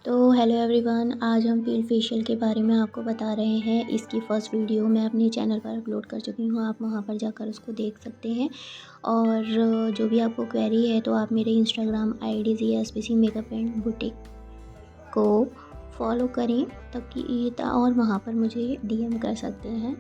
तो hello everyone, आज हम पील फेशियल के बारे में आपको बता रहे हैं। इसकी फ़र्स्ट वीडियो मैं अपने चैनल पर अपलोड कर चुकी हूँ, आप वहाँ पर जाकर उसको देख सकते हैं। और जो भी आपको क्वेरी है तो आप मेरे Instagram ID ZSBC makeup and boutique को फॉलो करें ताकि और वहाँ पर मुझे डीएम कर सकते हैं।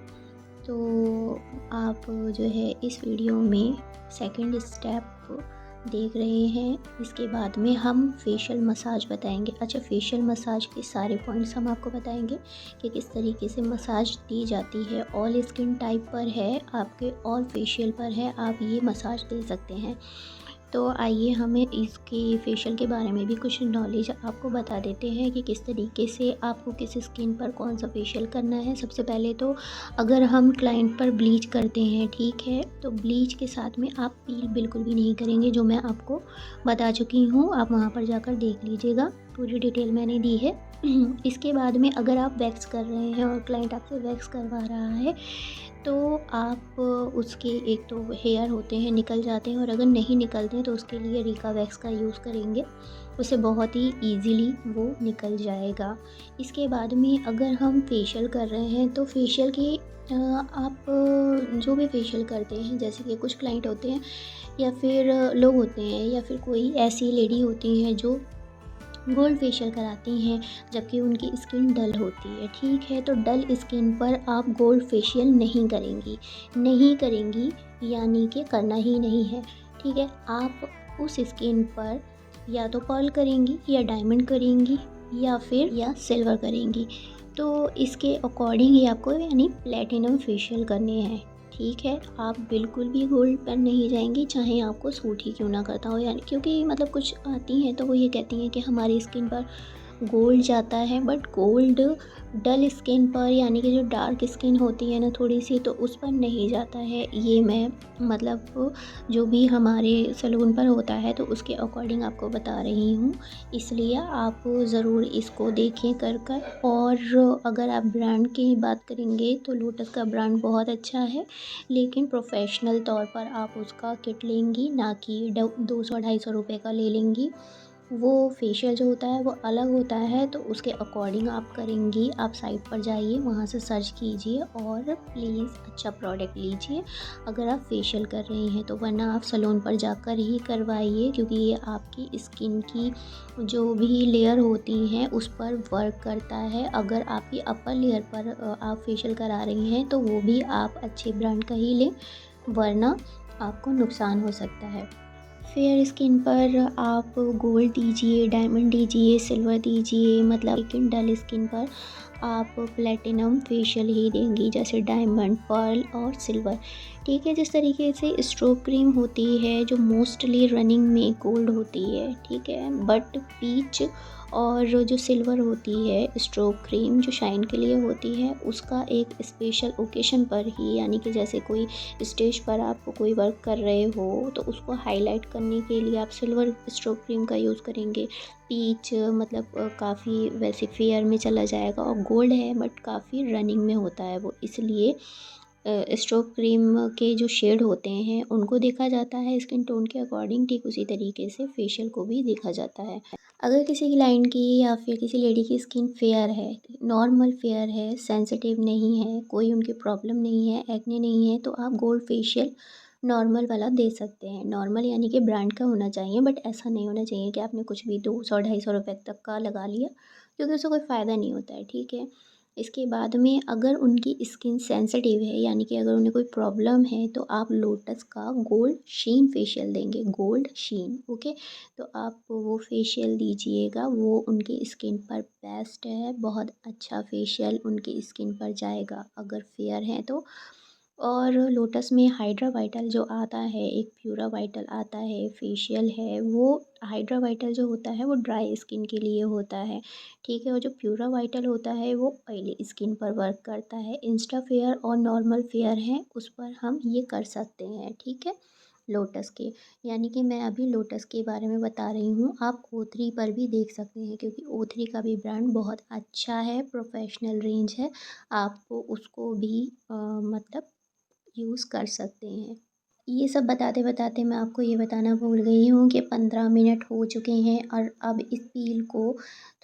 तो आप जो है इस वीडियो में सेकंड स्टेप देख रहे हैं। इसके बाद में हम फेशियल मसाज बताएंगे। अच्छा, फेशियल मसाज के सारे पॉइंट्स हम आपको बताएंगे कि किस तरीके से मसाज दी जाती है। ऑल स्किन टाइप पर है, आपके ऑल फेशियल पर है, आप ये मसाज दे सकते हैं। तो आइए हमें इसकी फ़ेशियल के बारे में भी कुछ नॉलेज आपको बता देते हैं कि किस तरीके से आपको किस स्किन पर कौन सा फ़ेशियल करना है। सबसे पहले तो अगर हम क्लाइंट पर ब्लीच करते हैं, ठीक है, तो ब्लीच के साथ में आप पील बिल्कुल भी नहीं करेंगे, जो मैं आपको बता चुकी हूँ। आप वहाँ पर जाकर देख लीजिएगा, पूरी डिटेल मैंने दी है। इसके बाद में अगर आप वैक्स कर रहे हैं और क्लाइंट आपसे वैक्स करवा रहा है तो आप उसके एक तो हेयर होते हैं निकल जाते हैं, और अगर नहीं निकलते हैं तो उसके लिए रिका वैक्स का यूज़ करेंगे, उससे बहुत ही ईज़िली वो निकल जाएगा। इसके बाद में अगर हम फेशियल कर रहे हैं तो फेशियल की आप जो भी फेशियल करते हैं, जैसे कि कुछ क्लाइंट होते हैं या फिर लोग होते हैं या फिर कोई ऐसी लेडी होती हैं जो गोल्ड फेशियल कराती हैं जबकि उनकी स्किन डल होती है, ठीक है। तो डल स्किन पर आप गोल्ड फेशियल नहीं करेंगी, यानी कि करना ही नहीं है, ठीक है। आप उस स्किन पर या तो पर्ल करेंगी या डायमंड करेंगी या सिल्वर करेंगी। तो इसके अकॉर्डिंग ही आपको यानी प्लेटिनम फेशियल करने हैं, ठीक है। आप बिल्कुल भी गोल्ड पर नहीं जाएंगी, चाहे आपको सूट ही क्यों ना करता हो, यानी क्योंकि मतलब कुछ आती हैं तो वो ये कहती हैं कि हमारी स्किन पर गोल्ड जाता है, बट गोल्ड डल स्किन पर यानी कि जो डार्क स्किन होती है ना थोड़ी सी, तो उस पर नहीं जाता है। ये मैं मतलब जो भी हमारे सैलून पर होता है तो उसके अकॉर्डिंग आपको बता रही हूँ, इसलिए आप ज़रूर इसको देखें कर कर। और अगर आप ब्रांड की बात करेंगे तो लोटस का ब्रांड बहुत अच्छा है, लेकिन प्रोफेशनल तौर पर आप उसका किट लेंगी, ना कि 200-250 रुपये का ले लेंगी। वो फेशियल जो होता है वो अलग होता है, तो उसके अकॉर्डिंग आप करेंगी। आप साइट पर जाइए, वहाँ से सर्च कीजिए और प्लीज़ अच्छा प्रोडक्ट लीजिए अगर आप फेशियल कर रही हैं तो, वरना आप सैलून पर जाकर ही करवाइए, क्योंकि ये आपकी स्किन की जो भी लेयर होती हैं उस पर वर्क करता है। अगर आपकी अपर लेयर पर आप फेशियल करा रही हैं तो वो भी आप अच्छे ब्रांड का ही लें, वरना आपको नुकसान हो सकता है। फेयर स्किन पर आप गोल्ड दीजिए, डायमंड दीजिए, सिल्वर दीजिए, मतलब लेकिन डल स्किन पर आप प्लेटिनम फेशियल ही देंगी, जैसे डायमंड, पर्ल और सिल्वर, ठीक है। जिस तरीके से स्ट्रोक क्रीम होती है जो मोस्टली रनिंग में गोल्ड होती है, ठीक है, बट पीच और जो सिल्वर होती है स्ट्रोक क्रीम जो शाइन के लिए होती है, उसका एक स्पेशल ओकेशन पर ही, यानी कि जैसे कोई स्टेज पर आप कोई वर्क कर रहे हो तो उसको हाईलाइट करने के लिए आप सिल्वर स्ट्रोक क्रीम का यूज़ करेंगे। पीच मतलब काफ़ी वैसे फेयर में चला जाएगा, और गोल्ड है बट काफ़ी रनिंग में होता है वो, इसलिए स्ट्रोक क्रीम के जो शेड होते हैं उनको देखा जाता है स्किन टोन के अकॉर्डिंग, ठीक उसी तरीके से फेशियल को भी देखा जाता है। अगर किसी क्लाइंट की या फिर किसी लेडी की स्किन फेयर है, नॉर्मल फेयर है, सेंसिटिव नहीं है, कोई उनकी प्रॉब्लम नहीं है, एक्ने नहीं है, तो आप गोल्ड फेशियल नॉर्मल वाला दे सकते हैं। नॉर्मल यानी कि ब्रांड का होना चाहिए, बट ऐसा नहीं होना चाहिए कि आपने कुछ भी 200-250 रुपये तक का लगा लिया, क्योंकि उससे कोई फ़ायदा नहीं होता है, ठीक है। इसके बाद में अगर उनकी स्किन सेंसिटिव है, यानी कि अगर उन्हें कोई प्रॉब्लम है, तो आप लोटस का गोल्ड शीन फेशियल देंगे, गोल्ड शीन, ओके। तो आप वो फेशियल दीजिएगा, वो उनकी स्किन पर बेस्ट है, बहुत अच्छा फेशियल उनकी स्किन पर जाएगा अगर फेयर है तो। और लोटस में हाइड्रा वाइटल जो आता है, एक प्यूरा वाइटल आता है फेशियल है, वो हाइड्रा वाइटल जो होता है वो ड्राई स्किन के लिए होता है, ठीक है। और जो प्यूरा वाइटल होता है वो ऑयली स्किन पर वर्क करता है। इंस्टा फेयर और नॉर्मल फेयर है उस पर हम ये कर सकते हैं, ठीक है, लोटस के। यानी कि मैं अभी लोटस के बारे में बता रही हूँ, आप O3 पर भी देख सकते हैं, क्योंकि O3 का भी ब्रांड बहुत अच्छा है, प्रोफेशनल रेंज है, आप उसको भी मतलब यूज़ कर सकते हैं। ये सब बताते-बताते मैं आपको ये बताना भूल गई हूँ कि 15 मिनट हो चुके हैं और अब इस पील को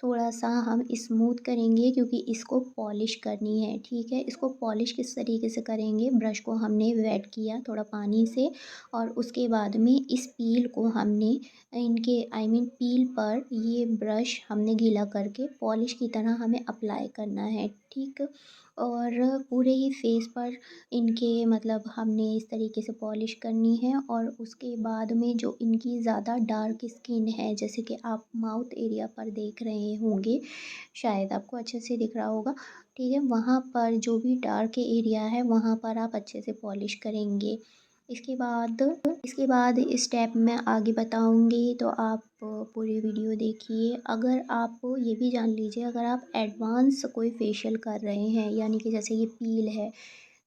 थोड़ा-सा हम स्मूथ करेंगे क्योंकि इसको पॉलिश करनी है, ठीक है? इसको पॉलिश किस तरीके से करेंगे, ब्रश को हमने वेट किया थोड़ा पानी से और उसके बाद में इस पील को हमने इनके आई मीन पील पर ये ब्रश हमने गीला करके पॉलिश की तरह हमें अप्लाई करना है, ठीक? और पूरे ही फेस पर इनके मतलब हमने इस तरीके से पॉलिश करनी है और उसके बाद में जो इनकी ज़्यादा डार्क स्किन है जैसे कि आप माउथ एरिया पर देख रहे होंगे, शायद आपको अच्छे से दिख रहा होगा, ठीक है? वहाँ पर जो भी डार्क एरिया है वहाँ पर आप अच्छे से पॉलिश करेंगे। इसके बाद इसके बाद स्टेप मैं आगे बताऊँगी तो आप पूरी वीडियो देखिए। अगर आप ये भी जान लीजिए अगर आप एडवांस कोई फेशियल कर रहे हैं यानी कि जैसे ये पील है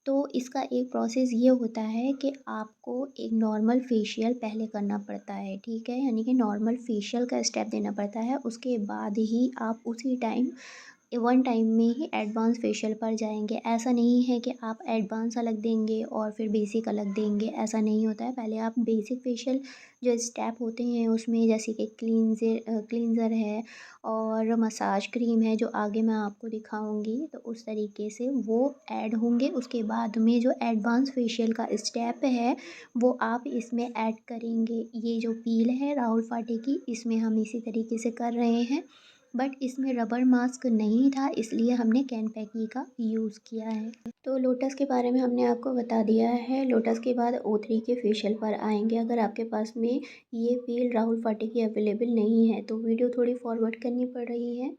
तो इसका एक प्रोसेस ये होता है कि आपको एक नॉर्मल फेशियल पहले करना पड़ता है, ठीक है? यानी कि नॉर्मल फेशियल का स्टेप देना पड़ता है, उसके बाद ही आप उसी टाइम वन टाइम में ही एडवांस फेशियल पर जाएँगे। ऐसा नहीं है कि आप एडवांस अलग देंगे और फिर बेसिक अलग देंगे, ऐसा नहीं होता है। पहले आप बेसिक फेशियल जो स्टेप होते हैं उसमें जैसे कि क्लींज़र है और मसाज क्रीम है जो आगे मैं आपको दिखाऊँगी, तो उस तरीके से वो ऐड होंगे। उसके बाद में जो एडवांस फेशियल का स्टेप है, वो आप इसमें ऐड करेंगे। ये जो पील है राहुल फाटे की, इसमें हम इसी तरीके से कर रहे हैं। बट इसमें रबर मास्क नहीं था इसलिए हमने कैनपैकी का यूज़ किया है। तो लोटस के बारे में हमने आपको बता दिया है। लोटस के बाद O3 के फेशियल पर आएँगे। अगर आपके पास में ये पील राहुल फाटे की अवेलेबल नहीं है तो वीडियो थोड़ी फॉरवर्ड करनी पड़ रही है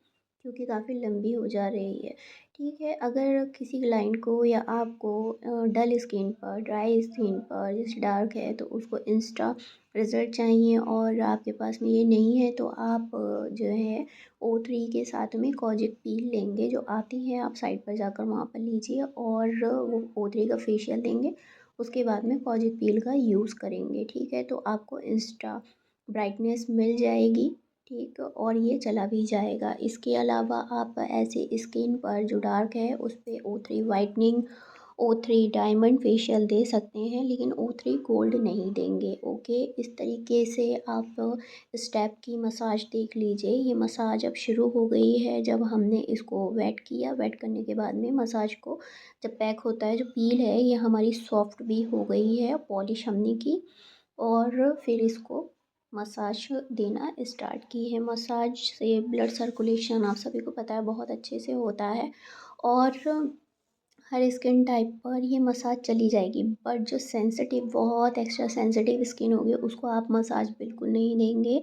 क्योंकि काफ़ी लंबी हो जा रही है। ठीक है, अगर किसी क्लाइंट को या आपको डल स्किन पर, ड्राई स्किन पर जैसे डार्क है तो उसको इंस्टा रिज़ल्ट चाहिए और आपके पास में ये नहीं है तो आप जो है O3 के साथ में कोजिक पील लेंगे जो आती है, आप साइट पर जाकर वहाँ पर लीजिए और वो O3 का फेशियल लेंगे। उसके बाद में कोजिक पील का यूज़ करेंगे, ठीक है? तो आपको इंस्टा ब्राइटनेस मिल जाएगी, ठीक? और ये चला भी जाएगा। इसके अलावा आप ऐसे स्किन पर जो डार्क है उस पे O3 whitening, O3 diamond facial दे सकते हैं लेकिन O3 गोल्ड नहीं देंगे, ओके? इस तरीके से आप स्टेप की मसाज देख लीजिए। ये मसाज अब शुरू हो गई है जब हमने इसको वेट किया, वेट करने के बाद में मसाज को जब पैक होता है जो पील है ये हमारी सॉफ्ट भी हो गई है, पॉलिश हमने की और फिर इसको मसाज देना स्टार्ट की है। मसाज से ब्लड सर्कुलेशन आप सभी को पता है बहुत अच्छे से होता है और हर स्किन टाइप पर ये मसाज चली जाएगी बट जो सेंसिटिव बहुत एक्स्ट्रा सेंसिटिव स्किन होगी उसको आप मसाज बिल्कुल नहीं देंगे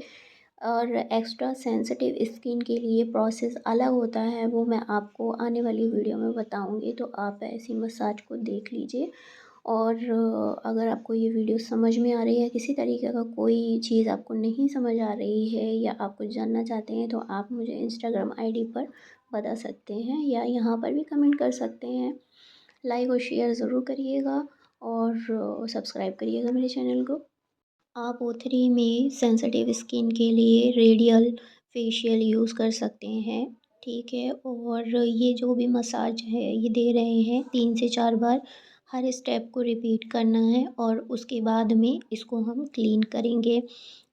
और एक्स्ट्रा सेंसिटिव स्किन के लिए प्रोसेस अलग होता है वो मैं आपको आने वाली वीडियो में बताऊंगी तो आप ऐसी मसाज को देख लीजिए और अगर आपको ये वीडियो समझ में आ रही है किसी तरीके का कोई चीज़ आपको नहीं समझ आ रही है या आप कुछ जानना चाहते हैं तो आप मुझे इंस्टाग्राम आईडी पर बता सकते हैं या यहाँ पर भी कमेंट कर सकते हैं। लाइक और शेयर ज़रूर करिएगा और सब्सक्राइब करिएगा मेरे चैनल को। आप O3 में सेंसिटिव स्किन के लिए रेडियल फेशियल यूज़ कर सकते हैं, ठीक है? और ये जो भी मसाज है ये दे रहे हैं 3 से 4 बार, हर स्टेप को रिपीट करना है और उसके बाद में इसको हम क्लीन करेंगे।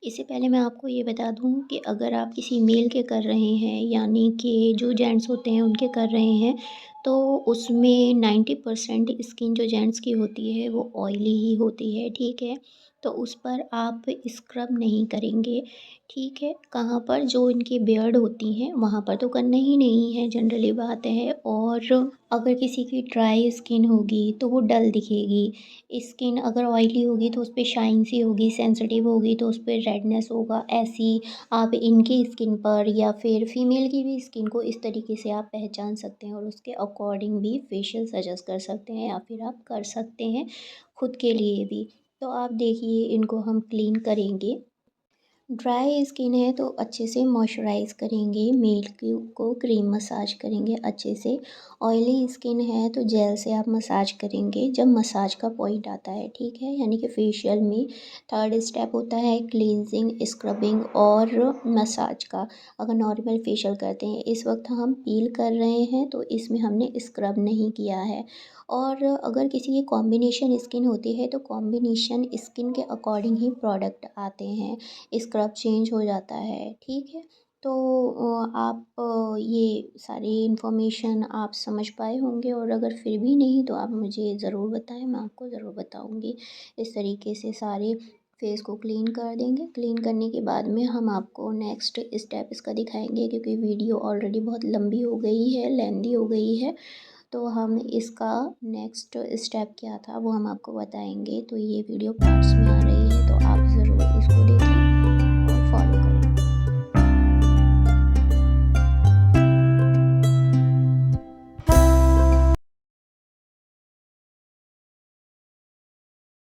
इससे पहले मैं आपको ये बता दूँ कि अगर आप किसी मेल के कर रहे हैं यानी कि जो जेंट्स होते हैं उनके कर रहे हैं, तो उसमें 90% स्किन जो जेंट्स की होती है वो ऑयली ही होती है, ठीक है? तो उस पर आप स्क्रब नहीं करेंगे, ठीक है? कहाँ पर जो इनकी बियर्ड होती हैं वहाँ पर तो करना ही नहीं है जनरली बात है और अगर किसी की ड्राई स्किन होगी तो वो डल दिखेगी। स्किन अगर ऑयली होगी तो उस पे शाइन सी होगी, सेंसिटिव होगी तो उस पे रेडनेस होगा। ऐसी आप इनकी स्किन पर या फिर फीमेल की भी स्किन को इस तरीके से आप पहचान सकते हैं और उसके अकॉर्डिंग भी फेशियल सजेस्ट कर सकते हैं या फिर आप कर सकते हैं खुद के लिए भी। तो आप देखिए इनको हम क्लीन करेंगे ड्राई स्किन है तो अच्छे से मॉइस्चराइज़ करेंगे, मिल्क को क्रीम मसाज करेंगे अच्छे से। ऑयली स्किन है तो जेल से आप मसाज करेंगे जब मसाज का पॉइंट आता है, ठीक है? यानी कि फेशियल में थर्ड स्टेप होता है क्लींजिंग, स्क्रबिंग और मसाज का। अगर नॉर्मल फेशियल करते हैं, इस वक्त हम पील कर रहे हैं तो इसमें हमने स्क्रब नहीं किया है। और अगर किसी की कॉम्बिनेशन स्किन होती है तो कॉम्बिनेशन स्किन के अकॉर्डिंग ही प्रोडक्ट आते हैं, स्क्रब चेंज हो जाता है, ठीक है? तो आप ये सारी इन्फॉर्मेशन आप समझ पाए होंगे, और अगर फिर भी नहीं तो आप मुझे ज़रूर बताएं, मैं आपको ज़रूर बताऊंगी। इस तरीके से सारे फेस को क्लीन कर देंगे। क्लीन करने के बाद में हम आपको नेक्स्ट स्टेप इसका दिखाएंगे, क्योंकि वीडियो ऑलरेडी बहुत लंबी हो गई है, लेंदी हो गई है। तो हम इसका नेक्स्ट स्टेप क्या था वो हम आपको बताएंगे। तो ये वीडियो पार्ट्स में आ रही है तो आप ज़रूर इसको देखें।